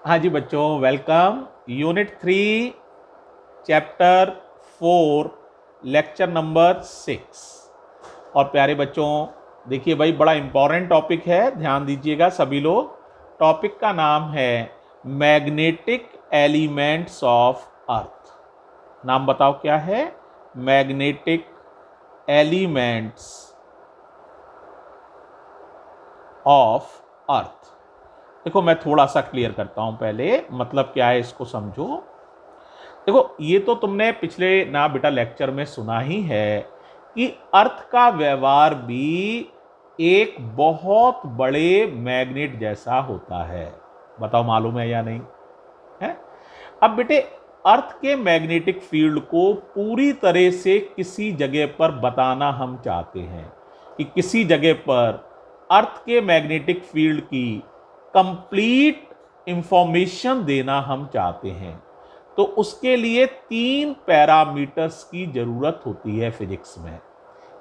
हाँ जी बच्चों, welcome. Unit 3 chapter 4 lecture number 6। और प्यारे बच्चों, देखिए भाई, बड़ा इंपॉर्टेंट टॉपिक है, ध्यान दीजिएगा सभी लोग। टॉपिक का नाम है मैग्नेटिक एलिमेंट्स ऑफ अर्थ। नाम बताओ क्या है? Magnetic elements of earth. देखो, मैं थोड़ा सा क्लियर करता हूं पहले, मतलब क्या है इसको समझो। देखो, ये तो तुमने पिछले ना बेटा लेक्चर में सुना ही है कि अर्थ का व्यवहार भी एक बहुत बड़े मैग्नेट जैसा होता है। बताओ मालूम है या नहीं है? अब बेटे, अर्थ के मैग्नेटिक फील्ड को पूरी तरह से किसी जगह पर बताना हम चाहते हैं कि किसी जगह पर अर्थ के मैग्नेटिक फील्ड की कंप्लीट इंफॉर्मेशन देना हम चाहते हैं, तो उसके लिए 3 पैरामीटर्स की जरूरत होती है फिजिक्स में।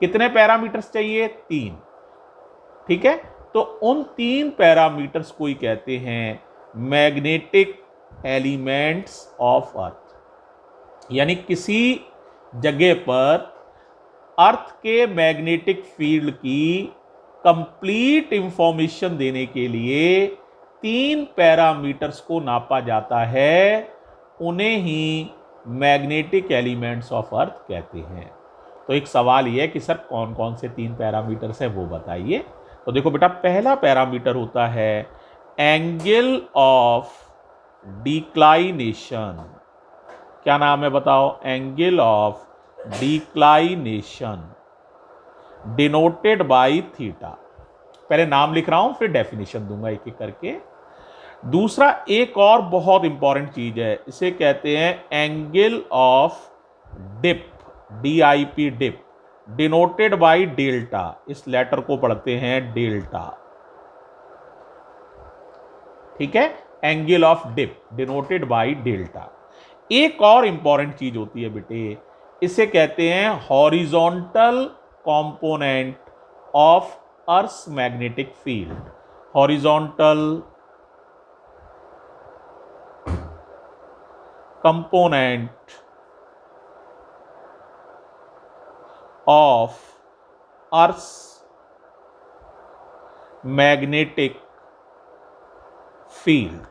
कितने पैरामीटर्स चाहिए? 3। ठीक है, तो उन 3 पैरामीटर्स को ही कहते हैं मैग्नेटिक एलिमेंट्स ऑफ अर्थ। यानी किसी जगह पर अर्थ के मैग्नेटिक फील्ड की कंप्लीट इंफॉर्मेशन देने के लिए 3 पैरामीटर्स को नापा जाता है, उन्हें ही मैग्नेटिक एलिमेंट्स ऑफ अर्थ कहते हैं। तो एक सवाल यह है कि सर कौन कौन से 3 पैरामीटर्स हैं वो बताइए। तो देखो बेटा, पहला पैरामीटर होता है एंगल ऑफ डिक्लाइनेशन। क्या नाम है बताओ? Angle of declination denoted by theta. पहले नाम लिख रहा हूं, फिर डेफिनेशन दूंगा एक एक करके। दूसरा, एक और बहुत इंपॉर्टेंट चीज है, इसे कहते हैं angle of dip, DIP dip, denoted by delta. इस लेटर को पढ़ते हैं डेल्टा। ठीक है, angle of dip denoted by delta. एक और इंपॉर्टेंट चीज होती है बेटे, इसे कहते हैं horizontal component of earth magnetic field. Horizontal component of earth magnetic field,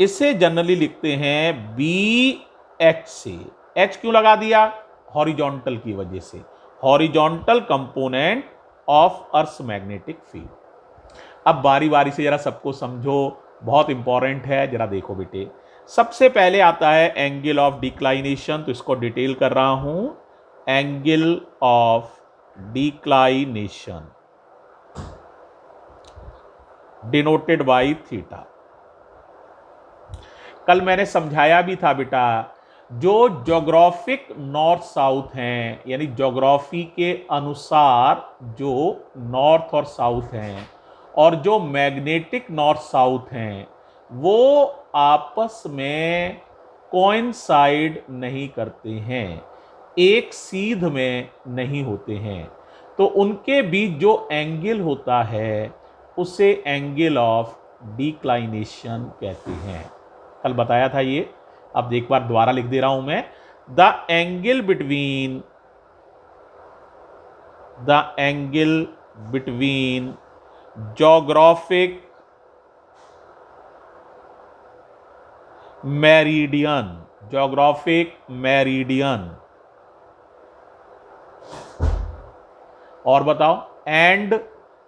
इसे जनरली लिखते हैं BH से। H क्यों लगा दिया? हॉरिजॉन्टल की वजह से। Horizontal component of earth magnetic field. अब बारी बारी से जरा सबको समझो, बहुत इंपॉर्टेंट है, जरा देखो बेटे। सबसे पहले आता है एंगल ऑफ डिक्लाइनेशन, तो इसको डिटेल कर रहा हूं। Angle of declination denoted by theta. कल मैंने समझाया भी था बेटा, जो ज्योग्राफिक नॉर्थ साउथ हैं, यानी ज्योग्राफी के अनुसार जो नॉर्थ और साउथ हैं, और जो मैग्नेटिक नॉर्थ साउथ हैं, वो आपस में कोइंसाइड नहीं करते हैं, एक सीध में नहीं होते हैं। तो उनके बीच जो एंगल होता है उसे एंगल ऑफ डिक्लाइनेशन कहते हैं। कल बताया था ये, अब एक बार दोबारा लिख दे रहा हूं मैं। The angle between geographic meridian, geographic meridian, और बताओ, and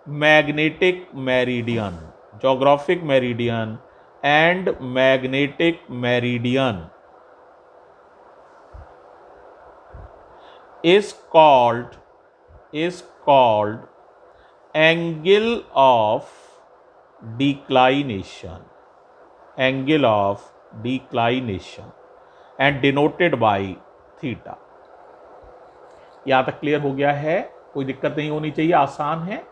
magnetic meridian. Geographic meridian and magnetic meridian is called angle of declination, angle of declination and denoted by theta। यहां तक क्लियर हो गया है? कोई दिक्कत नहीं होनी चाहिए, आसान है।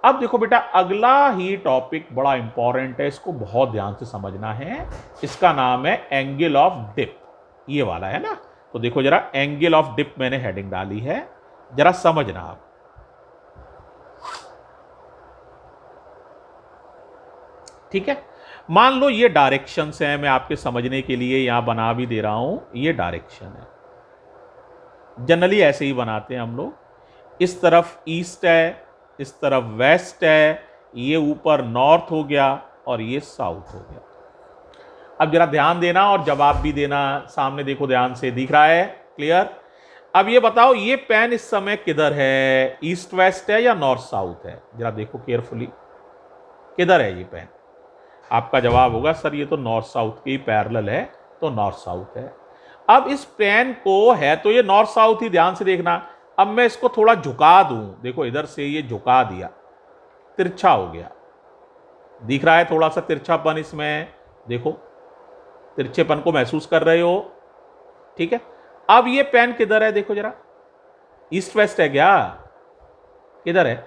अब देखो बेटा, अगला ही टॉपिक बड़ा इंपॉर्टेंट है, इसको बहुत ध्यान से समझना है। इसका नाम है एंगल ऑफ डिप, ये वाला है ना। तो देखो जरा, एंगल ऑफ डिप मैंने हेडिंग डाली है, जरा समझना आप। ठीक है, मान लो ये डायरेक्शंस हैं, मैं आपके समझने के लिए यहां बना भी दे रहा हूं, ये डायरेक्शन है। जनरली ऐसे ही बनाते हैं हम लोग। इस तरफ ईस्ट है, इस तरफ वेस्ट है, ये ऊपर नॉर्थ हो गया और ये साउथ हो गया। अब जरा ध्यान देना और जवाब भी देना, सामने देखो ध्यान से, दिख रहा है क्लियर? अब ये बताओ ये पेन इस समय किधर है, ईस्ट वेस्ट है या नॉर्थ साउथ है? जरा देखो केयरफुली, किधर है ये पेन? आपका जवाब होगा सर ये तो नॉर्थ साउथ के ही पैरेलल है, तो नॉर्थ साउथ है। अब इस पेन को, है तो ये नॉर्थ साउथ ही, ध्यान से देखना। अब मैं इसको थोड़ा झुका दूं, देखो इधर से ये झुका दिया, तिरछा हो गया, दिख रहा है थोड़ा सा तिरछापन इसमें, देखो तिरछेपन को महसूस कर रहे हो, ठीक है। अब ये पेन किधर है, देखो जरा, ईस्ट वेस्ट है क्या? किधर है?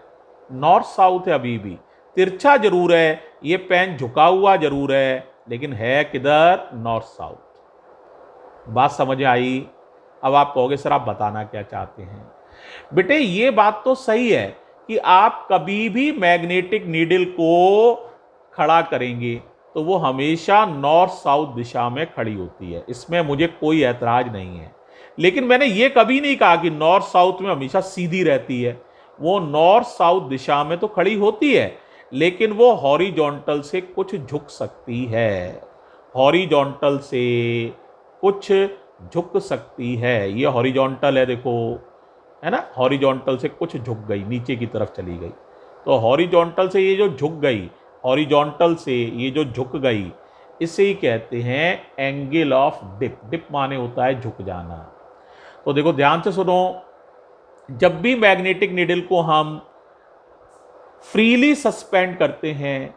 नॉर्थ साउथ है। अभी भी तिरछा जरूर है, ये पेन झुका हुआ जरूर है, लेकिन है किधर? North south. बात समझ आई? अब आप कहोगे सर आप बताना क्या चाहते हैं? बेटे ये बात तो सही है कि आप कभी भी मैग्नेटिक नीडल को खड़ा करेंगे तो वो हमेशा नॉर्थ साउथ दिशा में खड़ी होती है, इसमें मुझे कोई ऐतराज नहीं है। लेकिन मैंने ये कभी नहीं कहा कि नॉर्थ साउथ में हमेशा सीधी रहती है। वो नॉर्थ साउथ दिशा में तो खड़ी होती है, लेकिन वो हॉरिजॉन्टल से कुछ झुक सकती है, हॉरिजॉन्टल से कुछ झुक सकती है। ये हॉरिजॉन्टल है, देखो है ना, हॉरिजॉन्टल से कुछ झुक गई, नीचे की तरफ चली गई। तो हॉरिजॉन्टल से ये जो झुक गई, हॉरिजॉन्टल से ये जो झुक गई, इसे ही कहते हैं एंगल ऑफ डिप। डिप माने होता है झुक जाना। तो देखो ध्यान से सुनो, जब भी मैग्नेटिक नीडल को हम फ्रीली सस्पेंड करते हैं,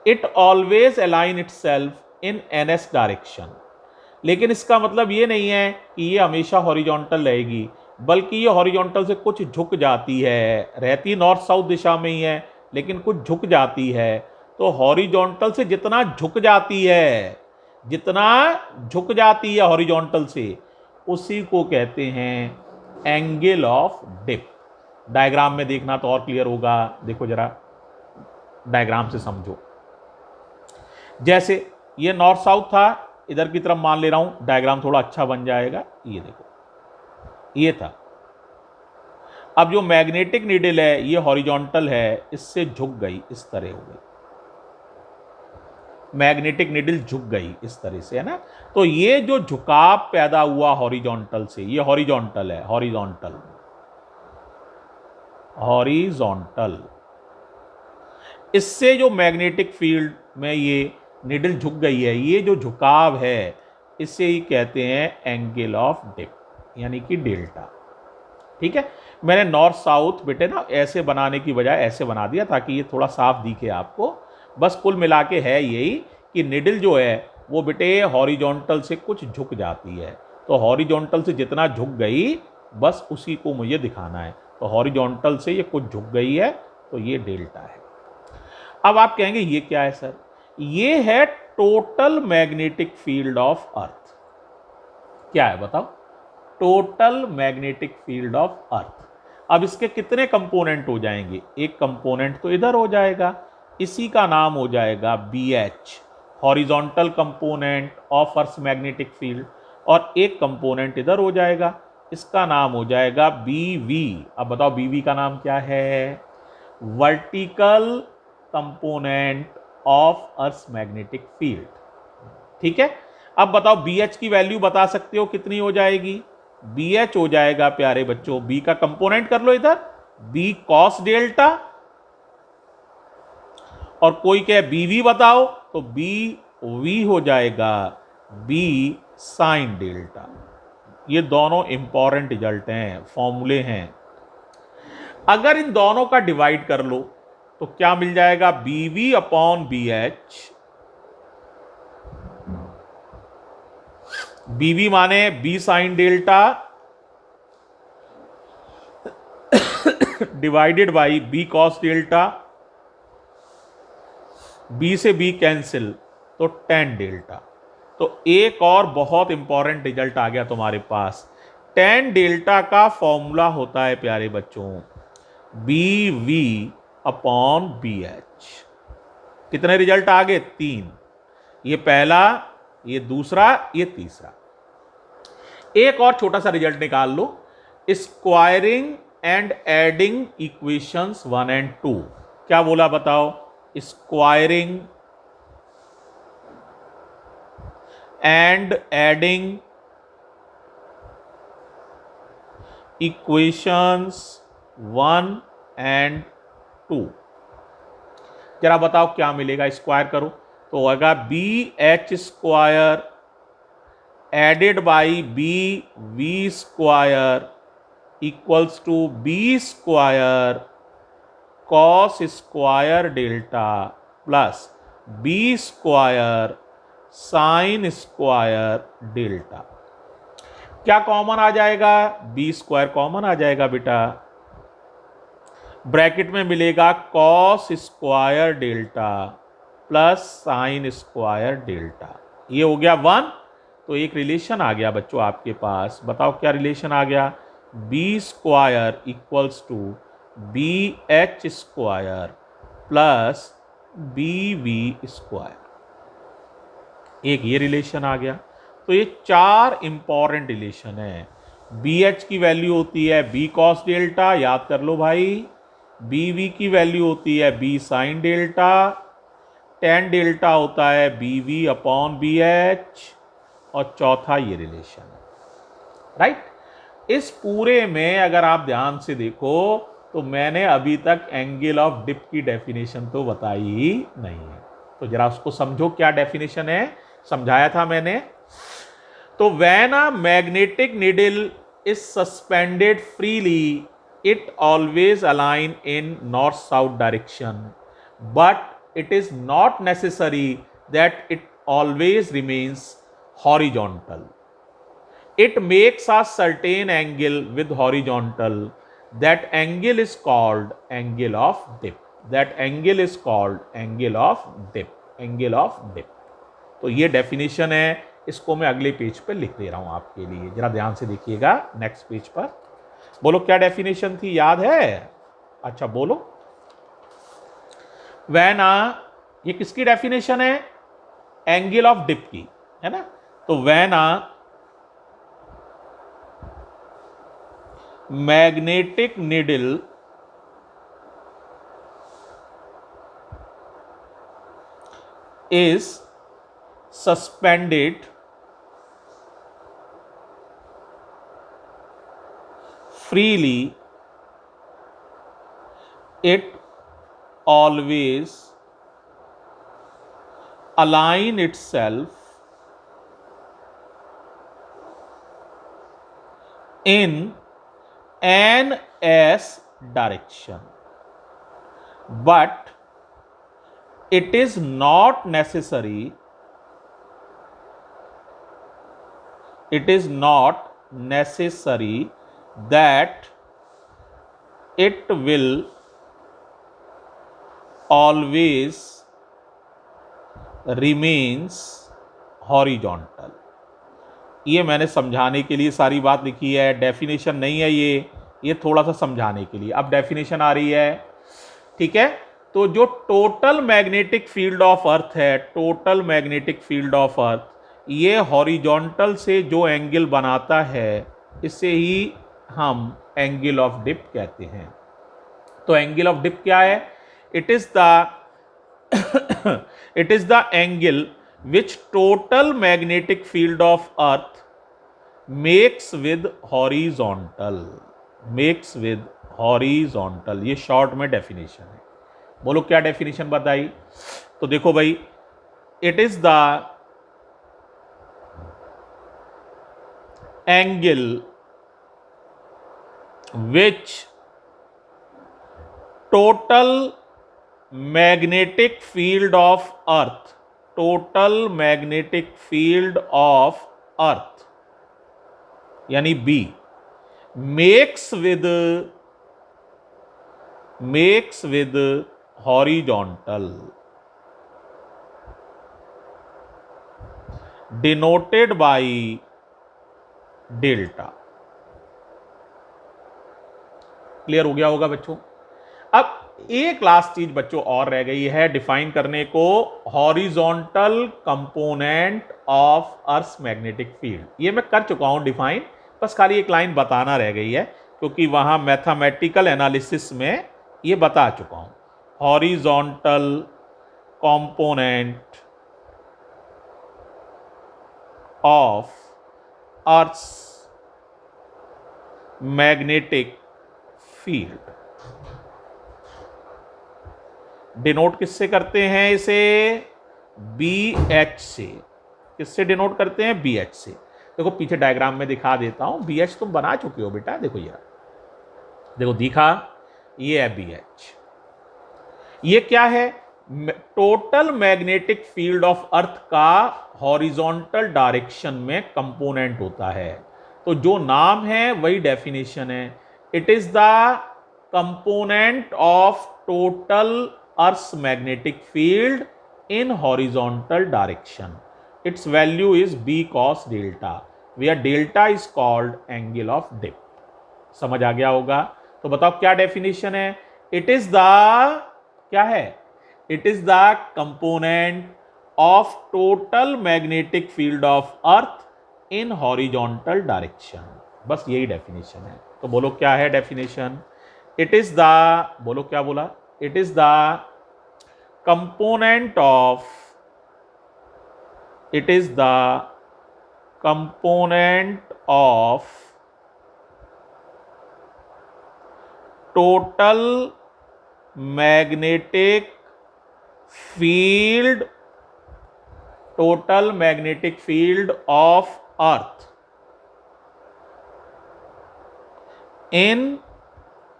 it always align itself in NS direction. लेकिन इसका मतलब ये नहीं है कि ये हमेशा हॉरिजॉन्टल रहेगी, बल्कि ये हॉरिजॉन्टल से कुछ झुक जाती है, रहती नॉर्थ साउथ दिशा में ही है, लेकिन कुछ झुक जाती है। तो हॉरिजॉन्टल से जितना झुक जाती है, जितना झुक जाती है हॉरिजॉन्टल से, उसी को कहते हैं एंगल ऑफ डिप। डायग्राम में देखना तो और क्लियर होगा, देखो जरा डायग्राम से समझो। जैसे ये नॉर्थ साउथ था, इधर की तरफ मान ले रहा हूं, डायग्राम थोड़ा अच्छा बन जाएगा। ये देखो ये था। अब जो मैग्नेटिक नीडल है ये हॉरिजॉन्टल है, इससे झुक गई, इस तरह हो गई, मैग्नेटिक नीडल झुक गई इस तरह से, है ना। तो ये जो झुकाव पैदा हुआ हॉरिजॉन्टल से, ये हॉरिजॉन्टल है, हॉरिजॉन्टल, हॉरिजॉन्टल। इससे जो मैग्नेटिक फील्ड में ये नीडल झुक गई है, ये जो झुकाव है, इसे ही कहते हैं एंगल ऑफ डिप, यानी कि डेल्टा। ठीक है, मैंने नॉर्थ साउथ बेटे ना ऐसे बनाने की बजाय ऐसे बना दिया ताकि ये थोड़ा साफ दिखे आपको। बस कुल मिला के है यही कि निडल जो है वो बेटे हॉरिजॉन्टल से कुछ झुक जाती है। तो हॉरिजॉन्टल से जितना झुक गई, बस उसी को मुझे दिखाना है। तो हॉरिजॉन्टल से ये कुछ झुक गई है, तो ये डेल्टा है। अब आप कहेंगे ये क्या है सर? ये है टोटल मैग्नेटिक फील्ड ऑफ अर्थ। क्या है बताओ? टोटल मैग्नेटिक फील्ड ऑफ अर्थ। अब इसके कितने कंपोनेंट हो जाएंगे? एक कंपोनेंट तो इधर हो जाएगा, इसी का नाम हो जाएगा BH, horizontal component of earth magnetic field, और एक कंपोनेंट इधर हो जाएगा, इसका नाम हो जाएगा BV। अब बताओ BV का नाम क्या है? Vertical component of earth magnetic field. ठीक है, अब बताओ BH की वैल्यू बता सकते हो कितनी हो जाएगी? BH हो जाएगा प्यारे बच्चों, B का कंपोनेंट कर लो इधर, B कॉस डेल्टा, और कोई कहे BV बताओ तो BV हो जाएगा B साइन डेल्टा। ये दोनों इंपॉर्टेंट रिजल्ट हैं, फॉर्मूले हैं। अगर इन दोनों का डिवाइड कर लो तो क्या मिल जाएगा? BV upon BH। BV माने B sine delta divided by B cos delta, B से B कैंसिल तो tan डेल्टा। तो एक और बहुत इंपॉर्टेंट रिजल्ट आ गया तुम्हारे पास। tan डेल्टा का फॉर्मूला होता है प्यारे बच्चों BV अपॉन BH। कितने रिजल्ट आ गए? 3। ये पहला, ये दूसरा, ये तीसरा। एक और छोटा सा रिजल्ट निकाल लो, squaring and adding equations 1 and 2। क्या बोला बताओ? Squaring and adding equations 1 and 2। जरा बताओ क्या मिलेगा? स्क्वायर करो तो होगा B H square added by B V square equals to B square cos square delta plus B square sine square delta. क्या कॉमन आ जाएगा? बी स्क्वायर कॉमन आ जाएगा बेटा। ब्रैकेट में मिलेगा cos square delta plus sign square delta. ये हो गया 1। तो एक रिलेशन आ गया बच्चों आपके पास। बताओ क्या रिलेशन आ गया? B square equals to B H square plus B V square. एक ये रिलेशन आ गया। तो ये 4 इंपॉर्टेंट रिलेशन है। बी एच की वैल्यू होती है बी कॉस डेल्टा, याद कर लो भाई। बी वी की वैल्यू होती है B sine delta. Tan delta होता है B V upon B H. और चौथा ये रिलेशन है, राइट। इस पूरे में अगर आप ध्यान से देखो तो मैंने अभी तक एंगल ऑफ डिप की डेफिनेशन तो बताई ही नहीं है। तो जरा उसको समझो, क्या डेफिनेशन है, समझाया था मैंने। तो when a magnetic needle is suspended freely it always align in north south direction, but it is not necessary that it always remains horizontal. It makes a certain angle with horizontal. That angle is called angle of dip. That angle is called angle of dip. Angle of dip. तो ये definition है। इसको मैं अगले page पर लिख दे रहा हूं आपके लिए, जरा ध्यान से देखिएगा। नेक्स्ट पेज पर बोलो क्या डेफिनेशन थी, याद है? अच्छा बोलो। व्हेन ये किसकी डेफिनेशन है? एंगल ऑफ डिप की, है ना। तो when magnetic needle is suspended freely, it always align itself in an S direction, but it is not necessary, it is not necessary that it will always remains horizontal. ये मैंने समझाने के लिए सारी बात लिखी है, डेफिनेशन नहीं है ये थोड़ा सा समझाने के लिए। अब डेफिनेशन आ रही है, ठीक है। तो जो total magnetic field of earth है, total magnetic field of earth, ये हॉरिजॉन्टल से जो एंगल बनाता है इसे ही हम एंगल ऑफ डिप कहते हैं। तो एंगल ऑफ डिप क्या है? It is the angle which total magnetic field of earth makes with horizontal. ये शॉर्ट में डेफिनेशन है। बोलो क्या डेफिनेशन बताई? तो देखो भाई, it is the angle which total magnetic field of earth, total magnetic field of earth यानी B makes with horizontal, denoted by delta. Clear हो गया होगा बच्चों? अब एक लास्ट चीज बच्चों और रह गई है डिफाइन करने को, horizontal component of earth magnetic field. ये मैं कर चुका हूं डिफाइन, बस खाली एक लाइन बताना रह गई है, क्योंकि वहां मैथमेटिकल एनालिसिस में ये बता चुका हूं। Horizontal component of earth magnetic field denote किससे करते हैं इसे? BH से। किससे डिनोट करते हैं? BH से। देखो पीछे डायग्राम में दिखा देता हूं, BH तुम बना चुके हो बेटा, देखो यार, देखो दिखा, ये है BH। ये क्या है? टोटल मैग्नेटिक फील्ड ऑफ अर्थ का हॉरिजॉन्टल डायरेक्शन में कंपोनेंट होता है। तो जो नाम है वही डेफिनेशन है। It is the component of total earth magnetic field in horizontal direction. Its value is B cos delta, where delta is called angle of dip. समझ आ गया होगा? तो बताओ क्या डेफिनेशन है? इट इज द, क्या है? It is the component of total magnetic field of earth in horizontal direction. बस यही डेफिनेशन है। तो बोलो क्या है डेफिनेशन? इट इज द, बोलो क्या बोला? It is the component of, it is the component of total magnetic field, total magnetic field of earth in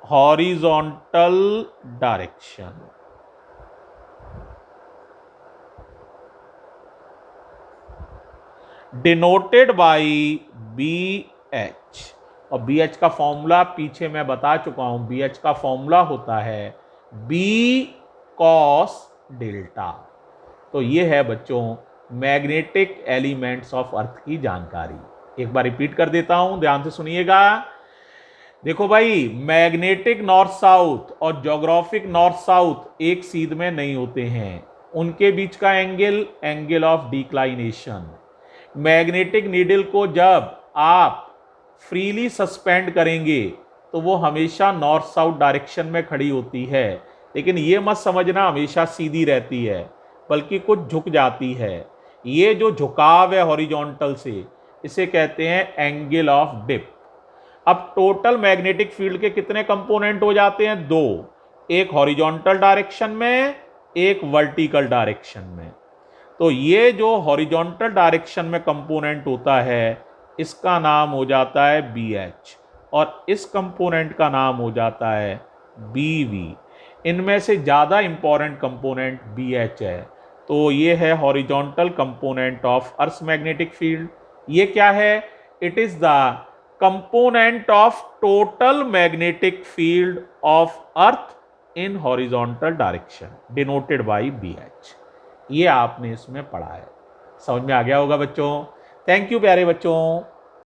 horizontal direction. Denoted by BH। और BH का फॉर्मूला पीछे मैं बता चुका हूं। BH का फॉर्मूला होता है B cos डेल्टा। तो ये है बच्चों मैग्नेटिक एलिमेंट्स ऑफ अर्थ की जानकारी। एक बार रिपीट कर देता हूं, ध्यान से सुनिएगा। देखो भाई, मैग्नेटिक नॉर्थ साउथ और ज्योग्राफिक नॉर्थ साउथ एक सीध में नहीं होते हैं। उनके बीच का angle, angle of declination. Magnetic needle को जब आप फ्रीली सस्पेंड करेंगे तो वो हमेशा नॉर्थ साउथ डायरेक्शन में खड़ी होती है, लेकिन ये मत समझना हमेशा सीधी रहती है, बल्कि कुछ झुक जाती है। ये जो झुकाव है हॉरिजॉन्टल से, इसे कहते हैं एंगल ऑफ डिप। अब टोटल मैग्नेटिक फील्ड के कितने कंपोनेंट हो जाते हैं? दो, एक हॉरिजॉन्टल डायरेक्शन में, एक वर्टिकल डायरेक्शन में। तो ये जो हॉरिजॉन्टल डायरेक्शन में कंपोनेंट होता है, इसका नाम हो जाता है BH, और इस कंपोनेंट का नाम हो जाता है BV। इनमें से ज़्यादा इंपॉर्टेंट कंपोनेंट BH है। तो ये है horizontal component of earth magnetic field. ये क्या है? It is the component of total magnetic field of earth in horizontal direction, denoted by BH। ये आपने इसमें पढ़ा है। समझ में आ गया होगा बच्चों? थैंक यू प्यारे बच्चों।